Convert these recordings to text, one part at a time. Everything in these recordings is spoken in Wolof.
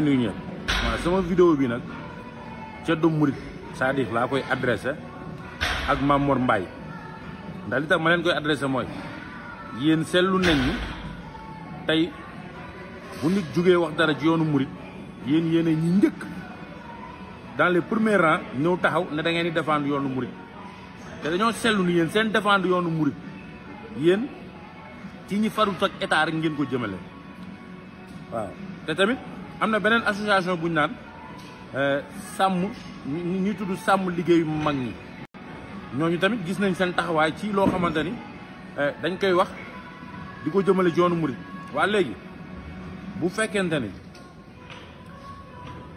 nuyu ñëpp waaw sama vidéo bi nag Ceddo Mouride c'est-à-dire laa koy adressé ak Mamor Mbaye ndax li tax ma leen koy adressé mooy yéen seetlu nañ ni tey bu nit jógee wax dara ci yoonu Mouride yéen yéen ñi njëkk dans les premiers rangs ñëw taxaw ne da ngeen di défendre yoonu Mouride te dañoo seetlu ni yéen seen défendre yoonu Mouride yéen ci ñi farut ak état rek ngeen ko jëmale waaw te tamit am na beneen association bu ñu naan sàmm ñu tudd sàmm liggéeyu mag ñi ñooñu tamit gis nañ seen taxawaay ci loo xamante ni dañ koy wax di ko jëmale ci yoonu Mouride. waa léegi bu fekkente ni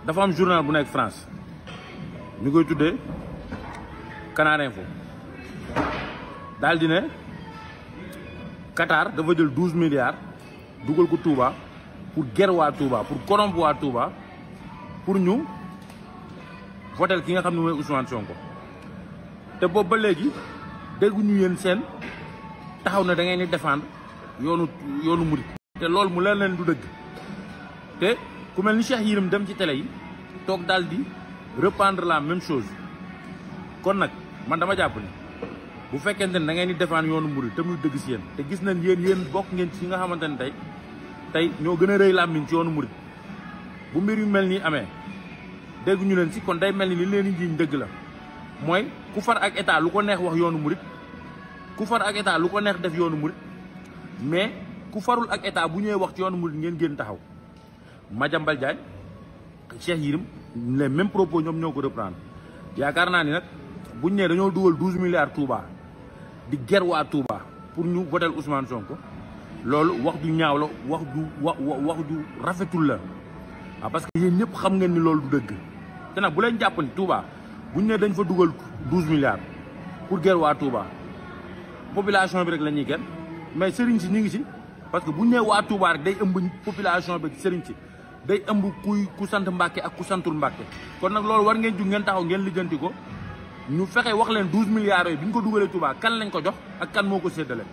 dafa am journal bu nekk France ñu koy tuddee Canard Info daal di ne Qatar dafa jël 12 milliards dugal ko Touba. pour ger waa Touba pour corrompre waa Touba pour ñu votel ki nga xam ne mooy Ousmane Sonko te boobu ba léegi dégguñu yéen seen taxaw na da ngeen di défendre yoonu Mouride. te loolu mu leen du dëgg te ku mel ni Cheikh Yérim dem ci télé yi toog daal di reprendre la même chose kon nag man dama jàpp ni bu fekkente ne da ngeen di défendre yoonu Mouride te muy dëgg si yéen te gis nañ yéen bokk ngeen ci nga xamante ne tey ñoo gën a rëy làmmiñ ci yoonu Mouride bu mbir yu mel nii amee dégguñu leen si kon day mel ni li leen di jiiñ dëgg la mooy ku far ak état lu ko neex wax yoonu Mouride ku far ak état lu ko neex def yoonu Mouride mais ku farul ak état bu ñëwee wax ci yoonu Mouride ngeen génn taxaw Madiambal Diagne Cheikh Yérim les mêmes propos ñoom ñoo ko reprendre yaakaar naa ni nag buñ nee dañoo dugal 12 milliards Touba di ger waa Touba pour ñu votel Ousmane Sonko loolu wax du ñaaw la wax du rafetul la waaw parce que yéen ñëpp xam ngeen ni loolu du dëgg te nag bu leen jàpp ni Touba buñ ne dañ fa dugal 12 milliards pour ger waa Touba population bi rek la ñuy ger mais sëriñ si ñu ngi si parce que buñ ne waa Touba rek day ëmb population bi sëriñ si day ëmb ku sant Mbàkke ak ku santul Mbàkke kon nag loolu war ngeen jug ngeen taxaw ngeen lijjanti ko ñu fexe wax leen 12 milliards yooyu bi ñu ko dugalee Touba kan lañ ko jox ak kan moo ko séddale